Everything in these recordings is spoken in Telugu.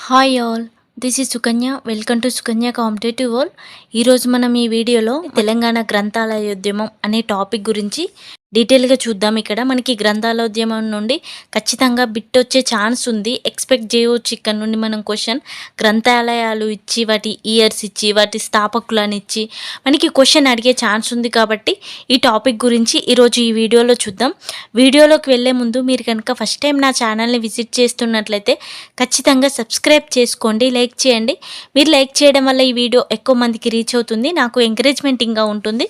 Hi all, this is Sukanya. Welcome to Sukanya competitive world. ఈరోజు మనం ఈ వీడియోలో తెలంగాణ గ్రంథాలయోద్యమం అనే టాపిక్ గురించి డీటెయిల్గా చూద్దాం. ఇక్కడ మనకి గ్రంథాలయోద్యమం నుండి ఖచ్చితంగా బిట్ వచ్చే ఛాన్స్ ఉంది. ఎక్స్పెక్ట్ చేయవచ్చు ఇక్కడ నుండి మనం క్వశ్చన్. గ్రంథాలయాలు ఇచ్చి వాటి ఇయర్స్ ఇచ్చి వాటి స్థాపకులను ఇచ్చి మనకి క్వశ్చన్ అడిగే ఛాన్స్ ఉంది. కాబట్టి ఈ టాపిక్ గురించి ఈరోజు ఈ వీడియోలో చూద్దాం. వీడియోలోకి వెళ్ళే ముందు మీరు కనుక ఫస్ట్ టైం నా ఛానల్ని విజిట్ చేస్తున్నట్లయితే ఖచ్చితంగా సబ్స్క్రైబ్ చేసుకోండి, లైక్ చేయండి. మీరు లైక్ చేయడం వల్ల ఈ వీడియో ఎక్కువ మందికి రీచ్ అవుతుంది, నాకు ఎంకరేజ్మెంటింగ్గా ఉంటుంది.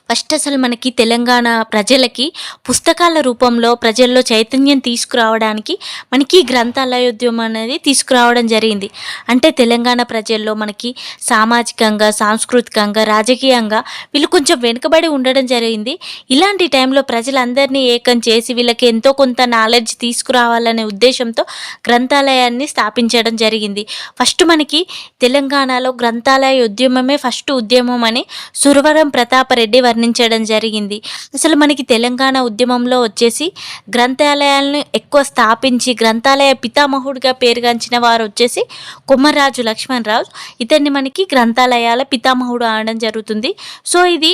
ఫస్ట్ అసలు మనకి తెలంగాణ ప్రజలకి పుస్తకాల రూపంలో ప్రజల్లో చైతన్యం తీసుకురావడానికి మనకి గ్రంథాలయోద్యమం అనేది తీసుకురావడం జరిగింది. అంటే తెలంగాణ ప్రజల్లో మనకి సామాజికంగా, సాంస్కృతికంగా, రాజకీయంగా వీళ్ళు కొంచెం వెనుకబడి ఉండడం జరిగింది. ఇలాంటి టైంలో ప్రజలందరినీ ఏకం చేసి వీళ్ళకి ఎంతో కొంత నాలెడ్జ్ తీసుకురావాలనే ఉద్దేశంతో గ్రంథాలయాన్ని స్థాపించడం జరిగింది. ఫస్ట్ మనకి తెలంగాణలో గ్రంథాలయ ఉద్యమమే ఫస్ట్ ఉద్యమం అని సురవరం ప్రతాపరెడ్డి వర్ణించడం జరిగింది. అసలు మనకి తెలంగాణ ఉద్యమంలో వచ్చేసి గ్రంథాలయాలను ఎక్కువ స్థాపించి గ్రంథాలయ పితామహుడిగా పేరుగాంచిన వారు వచ్చేసి కొమర్రాజు లక్ష్మణరావు. ఇతన్ని మనకి గ్రంథాలయాల పితామహుడు అనడం జరుగుతుంది. సో ఇది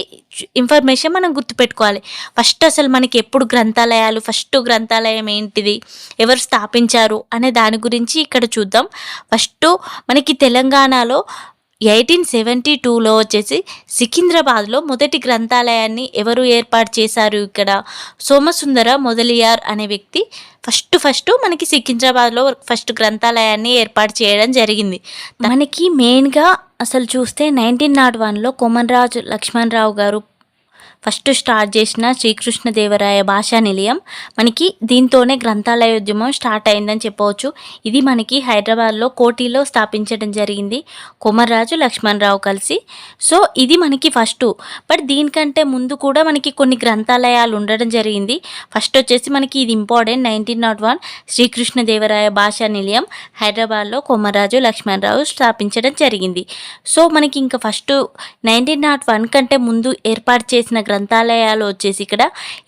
ఇన్ఫర్మేషన్ మనం గుర్తుపెట్టుకోవాలి. ఫస్ట్ అసలు మనకి ఎప్పుడు గ్రంథాలయాలు, ఫస్ట్ గ్రంథాలయం ఏంటిది, ఎవరు స్థాపించారు అనే దాని గురించి ఇక్కడ చూద్దాం. ఫస్ట్ మనకి తెలంగాణలో 1872లో వచ్చేసి సికింద్రాబాద్లో మొదటి గ్రంథాలయాన్ని ఎవరు ఏర్పాటు చేశారు? ఇక్కడ సోమసుందర మొదలియార్ అనే వ్యక్తి ఫస్ట్ మనకి సికింద్రాబాద్లో ఫస్ట్ గ్రంథాలయాన్ని ఏర్పాటు చేయడం జరిగింది. మనకి మెయిన్గా అసలు చూస్తే 1901లో కొమర్రాజు లక్ష్మణరావు గారు ఫస్ట్ స్టార్ట్ చేసిన శ్రీకృష్ణదేవరాయ భాషా నిలయం మనకి దీంతోనే గ్రంథాలయోద్యమం స్టార్ట్ అయిందని చెప్పవచ్చు. ఇది మనకి హైదరాబాద్లో కోటిలో స్థాపించడం జరిగింది కొమర్రాజు లక్ష్మణరావు కలిసి. సో ఇది మనకి ఫస్ట్. బట్ దీనికంటే ముందు కూడా మనకి కొన్ని గ్రంథాలయాలు ఉండడం జరిగింది. ఫస్ట్ వచ్చేసి మనకి ఇది ఇంపార్టెంట్, 1901 శ్రీకృష్ణదేవరాయ భాషా నిలయం హైదరాబాద్లో కొమర్రాజు లక్ష్మణరావు స్థాపించడం జరిగింది. సో మనకి ఇంకా ఫస్ట్ 1901 కంటే ముందు ఏర్పాటు చేసిన గ్రంథాలయాలు వచ్చేసి ఇక్కడ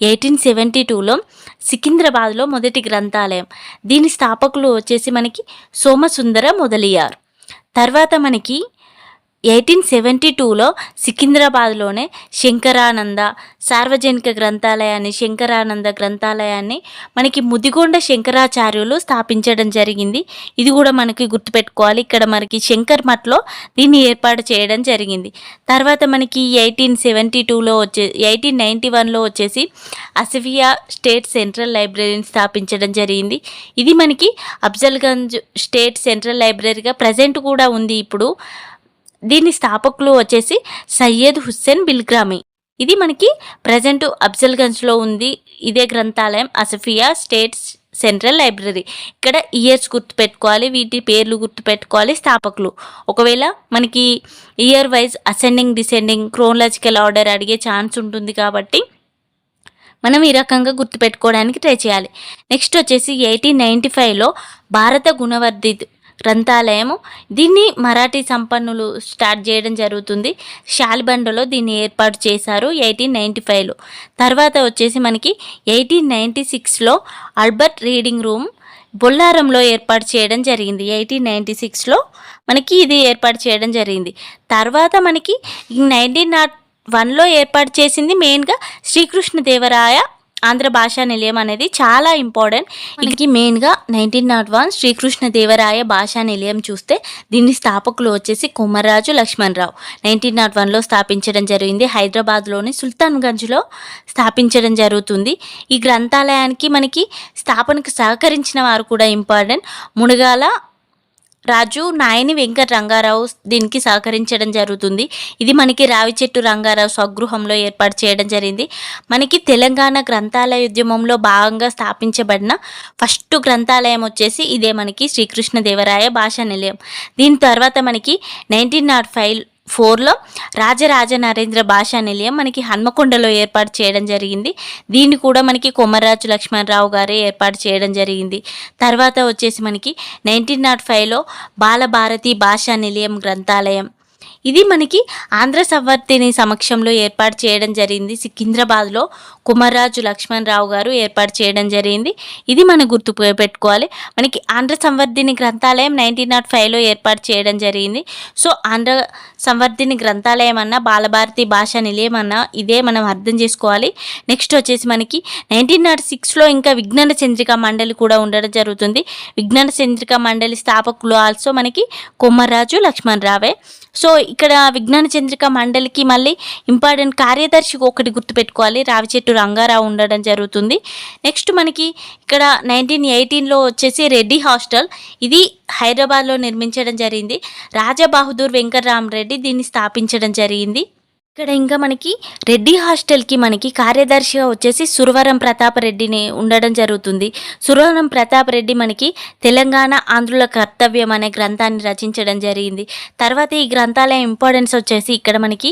1872లో సికింద్రాబాద్లో మొదటి గ్రంథాలయం. దీని స్థాపకులు వచ్చేసి మనకి సోమసుందర మొదలియార్. తర్వాత మనకి 1872లో సికింద్రాబాద్లోనే శంకరానంద సార్వజనిక గ్రంథాలయాన్ని మనకి ముదిగొండ శంకరాచార్యులు స్థాపించడం జరిగింది. ఇది కూడా మనకి గుర్తుపెట్టుకోవాలి. ఇక్కడ మనకి శంకర్ మఠ్లో దీన్ని ఏర్పాటు చేయడం జరిగింది. తర్వాత మనకి 1891లో వచ్చేసి అసఫియా స్టేట్ సెంట్రల్ లైబ్రరీని స్థాపించడం జరిగింది. ఇది మనకి అఫ్జల్గంజ్ స్టేట్ సెంట్రల్ లైబ్రరీగా ప్రజెంట్ కూడా ఉంది ఇప్పుడు. దీని స్థాపకులు వచ్చేసి సయ్యద్ హుస్సేన్ బిల్గ్రామి. ఇది మనకి ప్రజెంట్ అఫ్జల్గంజ్లో ఉంది. ఇదే గ్రంథాలయం అసఫియా స్టేట్ సెంట్రల్ లైబ్రరీ. ఇక్కడ ఇయర్స్ గుర్తుపెట్టుకోవాలి, వీటి పేర్లు గుర్తుపెట్టుకోవాలి, స్థాపకులు. ఒకవేళ మనకి year wise ascending descending chronological order అడిగే ఛాన్స్ ఉంటుంది కాబట్టి మనం ఈ రకంగా గుర్తుపెట్టుకోవడానికి ట్రై చేయాలి. నెక్స్ట్ వచ్చేసి 1895లో భారత గుణవర్ధిత్ గ్రంథాలయము, దీన్ని మరాఠీ సంపన్నులు స్టార్ట్ చేయడం జరుగుతుంది. శాలిబండలో దీన్ని ఏర్పాటు చేశారు 1895లో. తర్వాత వచ్చేసి మనకి 1896లో ఆల్బర్ట్ రీడింగ్ రూమ్ బొల్లారంలో ఏర్పాటు చేయడం జరిగింది. 1896లో మనకి ఇది ఏర్పాటు చేయడం జరిగింది. తర్వాత మనకి 1901లో ఏర్పాటు చేసింది మెయిన్గా శ్రీకృష్ణదేవరాయ ఆంధ్ర భాషా నిలయం అనేది చాలా ఇంపార్టెంట్. మనకి మెయిన్గా 1901 శ్రీకృష్ణదేవరాయ భాషా నిలయం చూస్తే దీని స్థాపకులు వచ్చేసి కొమర్రాజు లక్ష్మణరావు 1901లో స్థాపించడం జరిగింది. హైదరాబాద్లోని సుల్తాన్గంజ్లో స్థాపించడం జరుగుతుంది. ఈ గ్రంథాలయానికి మనకి స్థాపనకు సహకరించిన వారు కూడా ఇంపార్టెంట్. మునగాల రాజు నాయని వెంకట రంగారావు దీనికి సహకరించడం జరుగుతుంది. ఇది మనకి రావిచెట్టు రంగారావు స్వగృహంలో ఏర్పాటు చేయడం జరిగింది. మనకి తెలంగాణ గ్రంథాలయ ఉద్యమంలో భాగంగా స్థాపించబడిన ఫస్ట్ గ్రంథాలయం వచ్చేసి ఇదే మనకి శ్రీకృష్ణదేవరాయ భాషా నిలయం. దీని తర్వాత మనకి 1904లో రాజరాజ నరేంద్ర భాషా నిలయం మనకి హన్మకొండలో ఏర్పాటు చేయడం జరిగింది. దీన్ని కూడా మనకి కొమర్రాజు లక్ష్మణరావు గారే ఏర్పాటు చేయడం జరిగింది. తర్వాత వచ్చేసి మనకి 1905లో బాలభారతి భాషా నిలయం గ్రంథాలయం. ఇది మనకి ఆంధ్ర సంవర్ధిని సమక్షంలో ఏర్పాటు చేయడం జరిగింది. సికింద్రాబాద్లో కుమర్రాజు లక్ష్మణరావు గారు ఏర్పాటు చేయడం జరిగింది. ఇది మనం గుర్తు పెట్టుకోవాలి. మనకి ఆంధ్ర సంవర్ధిని గ్రంథాలయం 1905లో ఏర్పాటు చేయడం జరిగింది. సో ఆంధ్ర సంవర్ధిని గ్రంథాలయం అన్న బాలభారతి భాషా నిలయం అన్న ఇదే మనం అర్థం చేసుకోవాలి. నెక్స్ట్ వచ్చేసి మనకి 1906లో ఇంకా విజ్ఞాన చంద్రిక మండలి కూడా ఉండడం జరుగుతుంది. విజ్ఞాన చంద్రిక మండలి స్థాపకులు ఆల్సో మనకి కొమర్రాజు లక్ష్మణరావే. సో ఇక్కడ విజ్ఞాన చంద్రిక మండలికి మళ్ళీ ఇంపార్టెంట్ కార్యదర్శి ఒకటి గుర్తుపెట్టుకోవాలి, రావిచెట్టు రంగారావు ఉండడం జరుగుతుంది. నెక్స్ట్ మనకి ఇక్కడ 1918లో వచ్చేసి రెడ్డి హాస్టల్, ఇది హైదరాబాద్లో నిర్మించడం జరిగింది. రాజా బహదూర్ వెంకటరామరెడ్డి దీన్ని స్థాపించడం జరిగింది. ఇక్కడ ఇంకా మనకి రెడ్డి హాస్టల్కి మనకి కార్యదర్శిగా వచ్చేసి సురవరం ప్రతాపరెడ్డిని ఉండడం జరుగుతుంది. సురవరం ప్రతాపరెడ్డి మనకి తెలంగాణ ఆంధ్రుల కర్తవ్యం అనే గ్రంథాన్ని రచించడం జరిగింది. తర్వాత ఈ గ్రంథాలయం ఇంపార్టెన్స్ వచ్చేసి ఇక్కడ మనకి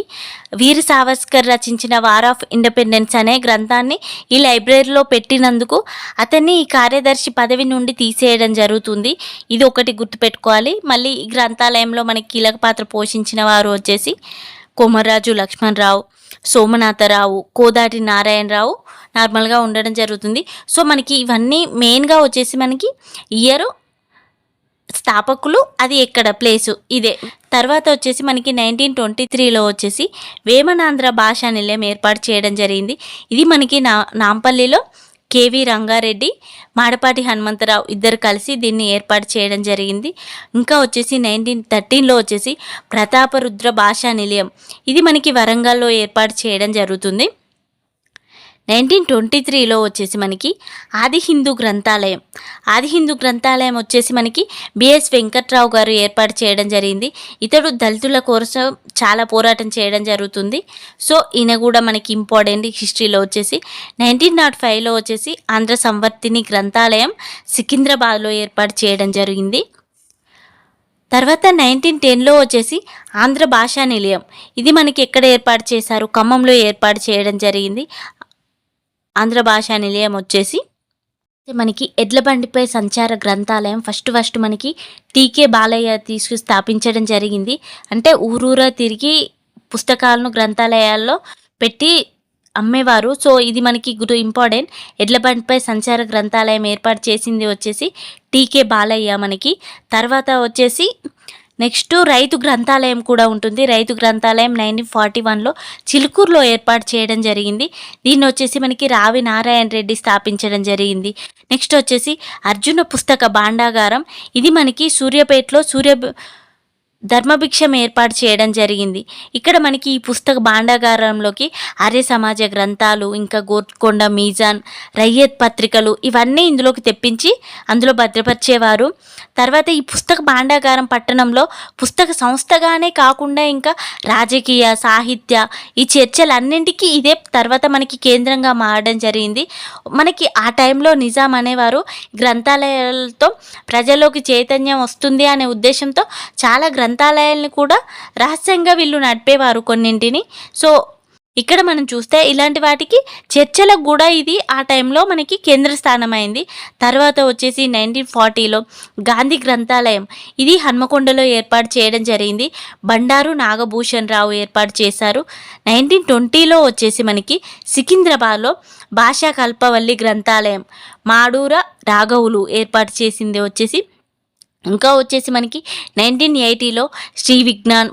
వీర్ సావర్కర్ రచించిన వార్ ఆఫ్ ఇండిపెండెన్స్ అనే గ్రంథాన్ని ఈ లైబ్రరీలో పెట్టినందుకు అతన్ని ఈ కార్యదర్శి పదవి నుండి తీసేయడం జరుగుతుంది. ఇది ఒకటి గుర్తుపెట్టుకోవాలి. మళ్ళీ ఈ గ్రంథాలయంలో మనకి కీలక పాత్ర పోషించిన వారు వచ్చేసి కొమర్రాజు లక్ష్మణరావు, సోమనాథరావు, కోదాటి నారాయణరావు నార్మల్గా ఉండడం జరుగుతుంది. సో మనకి ఇవన్నీ మెయిన్గా వచ్చేసి మనకి ఇయర్, స్థాపకులు, అది ఎక్కడ ప్లేసు ఇదే. తర్వాత వచ్చేసి మనకి 1923లో వచ్చేసి వేమనాంధ్ర భాషా నిలయం ఏర్పాటు చేయడం జరిగింది. ఇది మనకి నాంపల్లిలో కేవి రంగారెడ్డి, మాడపాటి హనుమంతరావు ఇద్దరు కలిసి దీన్ని ఏర్పాటు చేయడం జరిగింది. ఇంకా వచ్చేసి 1913లో వచ్చేసి ప్రతాపరుద్ర భాషా నిలయం, ఇది మనకి వరంగల్లో ఏర్పాటు చేయడం జరుగుతుంది. 1923లో వచ్చేసి మనకి ఆది హిందూ గ్రంథాలయం, ఆది హిందూ గ్రంథాలయం వచ్చేసి మనకి బిఎస్ వెంకట్రావు గారు ఏర్పాటు చేయడం జరిగింది. ఇతడు దళితుల కోసం చాలా పోరాటం చేయడం జరుగుతుంది. సో ఈయన కూడా మనకి ఇంపార్టెంట్ హిస్టరీలో వచ్చేసి 1905లో వచ్చేసి ఆంధ్ర సంవర్ధిని గ్రంథాలయం సికింద్రాబాద్లో ఏర్పాటు చేయడం జరిగింది. తర్వాత 1910లో వచ్చేసి ఆంధ్ర భాషా నిలయం, ఇది మనకి ఎక్కడ ఏర్పాటు చేశారు, ఖమ్మంలో ఏర్పాటు చేయడం జరిగింది. ఆంధ్ర భాషా నిలయం వచ్చేసి మనకి ఎడ్లబండిపై సంచార గ్రంథాలయం ఫస్ట్ మనకి టీకే బాలయ్య స్థాపించడం జరిగింది. అంటే ఊరూరా తిరిగి పుస్తకాలను గ్రంథాలయాల్లో పెట్టి అమ్మేవారు. సో ఇది మనకి ఇంపార్టెంట్. ఎడ్లబండిపై సంచార గ్రంథాలయం ఏర్పాటు చేసింది వచ్చేసి టీకే బాలయ్య మనకి. తర్వాత వచ్చేసి నెక్స్ట్ రైతు గ్రంథాలయం కూడా ఉంటుంది. రైతు గ్రంథాలయం 1941లో చిలుకూరులో ఏర్పాటు చేయడం జరిగింది. దీన్ని వచ్చేసి మనకి రావి నారాయణ రెడ్డి స్థాపించడం జరిగింది. నెక్స్ట్ వచ్చేసి అర్జున పుస్తక భాండాగారం, ఇది మనకి సూర్యాపేటలో ధర్మభిక్షం ఏర్పాటు చేయడం జరిగింది. ఇక్కడ మనకి ఈ పుస్తక భాండాగారంలోకి ఆర్య సమాజ గ్రంథాలు, ఇంకా గోల్కొండ మీజాన్, రయ్యత్ పత్రికలు ఇవన్నీ ఇందులోకి తెప్పించి అందులో భద్రపరిచేవారు. తర్వాత ఈ పుస్తక భాండాగారం పట్టణంలో పుస్తక సంస్థగానే కాకుండా ఇంకా రాజకీయ, సాహిత్య ఈ చర్చలన్నింటికీ ఇదే తర్వాత మనకి కేంద్రంగా మారడం జరిగింది. మనకి ఆ టైంలో నిజాం అనేవారు గ్రంథాలయాలతో ప్రజల్లోకి చైతన్యం వస్తుంది అనే ఉద్దేశంతో చాలా గ్రంథాలయాలను కూడా రహస్యంగా వీళ్ళు నడిపేవారు కొన్నింటిని. సో ఇక్కడ మనం చూస్తే ఇలాంటి వాటికి చర్చలకు కూడా ఇది ఆ టైంలో మనకి కేంద్ర స్థానమైంది. తర్వాత వచ్చేసి 1940లో గాంధీ గ్రంథాలయం, ఇది హన్మకొండలో ఏర్పాటు చేయడం జరిగింది. బండారు నాగభూషణ్ రావు ఏర్పాటు చేశారు. 1920లో వచ్చేసి మనకి సికింద్రాబాద్లో భాషా కల్పవల్లి గ్రంథాలయం మాడూర రాఘవులు ఏర్పాటు చేసింది వచ్చేసి. ఇంకా వచ్చేసి మనకి 1980లో శ్రీ విజ్ఞాన్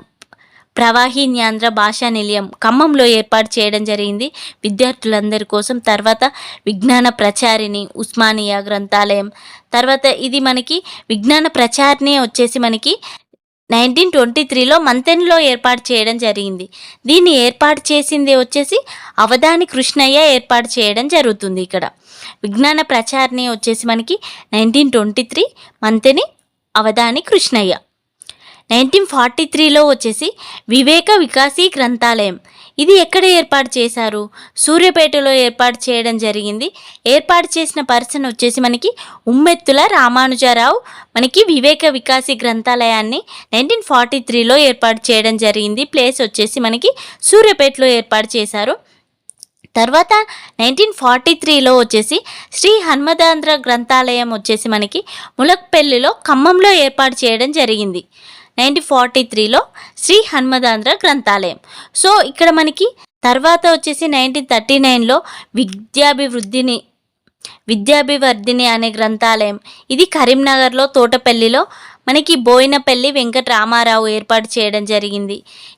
ప్రవాహిన్యాంధ్ర భాషా నిలయం ఖమ్మంలో ఏర్పాటు చేయడం జరిగింది విద్యార్థులందరి కోసం. తర్వాత విజ్ఞాన ప్రచారిణి ఉస్మానియా గ్రంథాలయం, తర్వాత ఇది మనకి విజ్ఞాన ప్రచారిణి వచ్చేసి మనకి 1923లో మంతెన్లో ఏర్పాటు చేయడం జరిగింది. దీన్ని ఏర్పాటు చేసింది వచ్చేసి అవధాని కృష్ణయ్య ఏర్పాటు చేయడం జరుగుతుంది. ఇక్కడ విజ్ఞాన ప్రచారిణి వచ్చేసి మనకి 1923, మంతెని అవధాని కృష్ణయ్య. 1943లో వచ్చేసి వివేక వికాసీ గ్రంథాలయం, ఇది ఎక్కడ ఏర్పాటు చేశారు, సూర్యాపేటలో ఏర్పాటు చేయడం జరిగింది. ఏర్పాటు చేసిన పర్సన్ వచ్చేసి మనకి ఉమ్మెత్తుల రామానుజరావు మనకి వివేక వికాసీ గ్రంథాలయాన్ని 1943లో ఏర్పాటు చేయడం జరిగింది. ప్లేస్ వచ్చేసి మనకి సూర్యాపేటలో ఏర్పాటు చేశారు. తర్వాత 1943లో వచ్చేసి శ్రీ హన్మదాంధ్ర గ్రంథాలయం వచ్చేసి మనకి ములక్పెల్లిలో ఖమ్మంలో ఏర్పాటు చేయడం జరిగింది. 1943లో శ్రీ హన్మదాంధ్ర గ్రంథాలయం. సో ఇక్కడ మనకి తర్వాత వచ్చేసి 1939లో విద్యాభివర్ధిని అనే గ్రంథాలయం. ఇది కరీంనగర్లో తోటపల్లిలో మనకి బోయినపల్లి వెంకట రామారావు ఏర్పాటు చేయడం జరిగింది.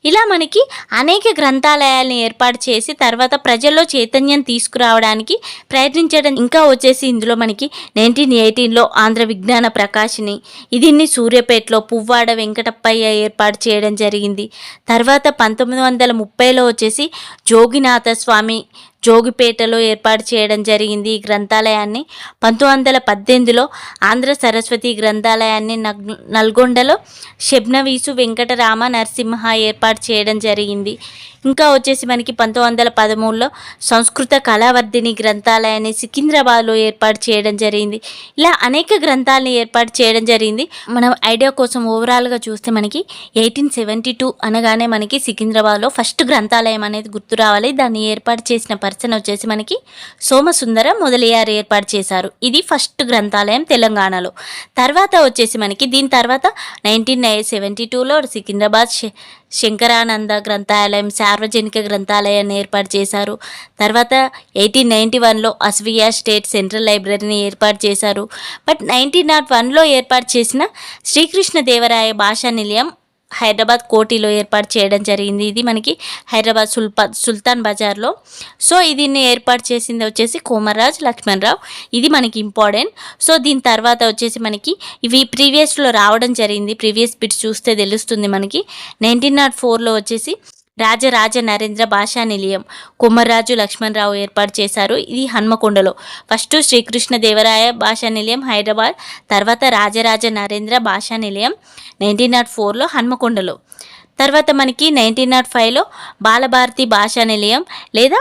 ఇలా మనకి అనేక గ్రంథాలయాలను ఏర్పాటు చేసి తర్వాత ప్రజల్లో చైతన్యం తీసుకురావడానికి ప్రయత్నించడం. ఇంకా వచ్చేసి ఇందులో మనకి 1918లో ఆంధ్ర విజ్ఞాన ప్రకాశిని, దీన్ని సూర్యాపేటలో పువ్వాడ వెంకటప్పయ్య ఏర్పాటు చేయడం జరిగింది. తర్వాత 1930లో వచ్చేసి జోగినాథ స్వామి జోగిపేటలో ఏర్పాటు చేయడం జరిగింది ఈ గ్రంథాలయాన్ని. 1918లో ఆంధ్ర సరస్వతి గ్రంథాలయాన్ని నల్గొండలో షబ్నవీసు వెంకటరామ నరసింహ ఏర్పాటు చేయడం జరిగింది. ఇంకా వచ్చేసి మనకి 1913లో సంస్కృత కళావర్ధిని గ్రంథాలయాన్ని సికింద్రాబాద్లో ఏర్పాటు చేయడం జరిగింది. ఇలా అనేక గ్రంథాలను ఏర్పాటు చేయడం జరిగింది. మనం ఐడియా కోసం ఓవరాల్గా చూస్తే మనకి 1872 అనగానే మనకి సికింద్రాబాద్లో ఫస్ట్ గ్రంథాలయం అనేది గుర్తు రావాలి. దాన్ని ఏర్పాటు చేసిన పర్సన్ వచ్చేసి మనకి సోమసుందర మొదలయ్యారు ఏర్పాటు చేశారు. ఇది ఫస్ట్ గ్రంథాలయం తెలంగాణలో. తర్వాత వచ్చేసి మనకి దీని తర్వాత 1972లో సికింద్రాబాద్ శంకరానంద గ్రంథాలయం సార్వజనిక గ్రంథాలయాన్ని ఏర్పాటు చేశారు. తర్వాత 1891లో అస్వియా స్టేట్ సెంట్రల్ లైబ్రరీని ఏర్పాటు చేశారు. బట్ 1901లో ఏర్పాటు చేసిన శ్రీకృష్ణదేవరాయ భాషా నిలయం హైదరాబాద్ కోటిలో ఏర్పాటు చేయడం జరిగింది. ఇది మనకి హైదరాబాద్ సుల్తాన్ బజార్లో. సో దీన్ని ఏర్పాటు చేసింది వచ్చేసి కోమర్రాజు లక్ష్మణరావు. ఇది మనకి ఇంపార్టెంట్. సో దీని తర్వాత వచ్చేసి మనకి ఇవి ప్రీవియస్లో రావడం జరిగింది. ప్రీవియస్ బిట్స్ చూస్తే తెలుస్తుంది మనకి. 1904లో వచ్చేసి రాజరాజ నరేంద్ర భాషా నిలయం కొమర్రాజు లక్ష్మణరావు ఏర్పాటు చేశారు. ఇది హన్మకొండలో. ఫస్ట్ శ్రీకృష్ణదేవరాయ భాషా నిలయం హైదరాబాద్, తర్వాత రాజరాజ నరేంద్ర భాషా నిలయం 1904లో హన్మకొండలో. తర్వాత మనకి 1905లో బాలభారతి భాషా నిలయం లేదా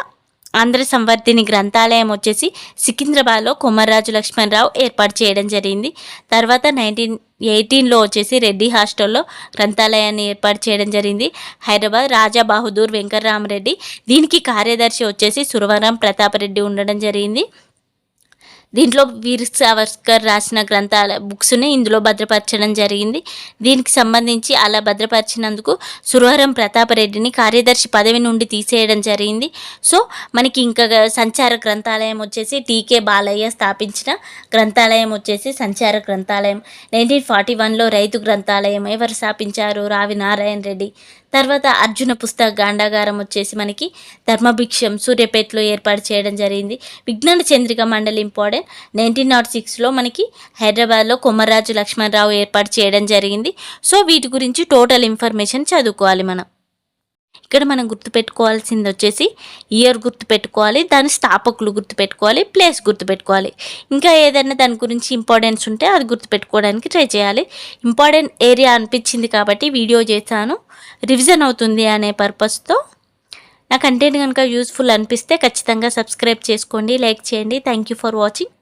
ఆంధ్ర సంవర్ధిని గ్రంథాలయం వచ్చేసి సికింద్రాబాద్లో కొమర్రాజు లక్ష్మణరావు ఏర్పాటు చేయడం జరిగింది. తర్వాత 1918లో వచ్చేసి రెడ్డి హాస్టల్లో గ్రంథాలయాన్ని ఏర్పాటు చేయడం జరిగింది హైదరాబాద్. రాజా బహదూర్ వెంకటరామరెడ్డి, దీనికి కార్యదర్శి వచ్చేసి సురవరం ప్రతాపరెడ్డి ఉండడం జరిగింది. దీంట్లో వీర్ సావర్కర్ రాసిన గ్రంథాల బుక్స్ని ఇందులో భద్రపరచడం జరిగింది. దీనికి సంబంధించి అలా భద్రపరిచినందుకు సురవరం ప్రతాపరెడ్డిని కార్యదర్శి పదవి నుండి తీసేయడం జరిగింది. సో మనకి ఇంకా సంచార గ్రంథాలయం వచ్చేసి టీకే బాలయ్య స్థాపించిన గ్రంథాలయం వచ్చేసి సంచార గ్రంథాలయం. 1941లో రైతు గ్రంథాలయం ఎవరు స్థాపించారు? రావి నారాయణ రెడ్డి. తర్వాత అర్జున పుస్తక గాండాగారం వచ్చేసి మనకి ధర్మభిక్షం సూర్యాపేటలో ఏర్పాటు చేయడం జరిగింది. విజ్ఞాన చంద్రిక మండలి ఇంపార్టెంట్. 1906లో మనకి హైదరాబాద్లో కొమర్రాజు లక్ష్మణరావు ఏర్పాటు చేయడం జరిగింది. సో వీటి గురించి టోటల్ ఇన్ఫర్మేషన్ చదువుకోవాలి మనం. ఇక్కడ మనం గుర్తుపెట్టుకోవాల్సింది వచ్చేసి ఇయర్ గుర్తుపెట్టుకోవాలి, దాని స్థాపకులు గుర్తుపెట్టుకోవాలి, ప్లేస్ గుర్తుపెట్టుకోవాలి. ఇంకా ఏదైనా దాని గురించి ఇంపార్టెన్స్ ఉంటే అది గుర్తుపెట్టుకోవడానికి ట్రై చేయాలి. ఇంపార్టెంట్ ఏరియా అనిపించింది కాబట్టి వీడియో చేశాను, రివిజన్ అవుతుంది అనే పర్పస్తో. నా కంటెంట్ కనుక యూస్ఫుల్ అనిపిస్తే ఖచ్చితంగా సబ్స్క్రైబ్ చేసుకోండి, లైక్ చేయండి. Thank you for watching.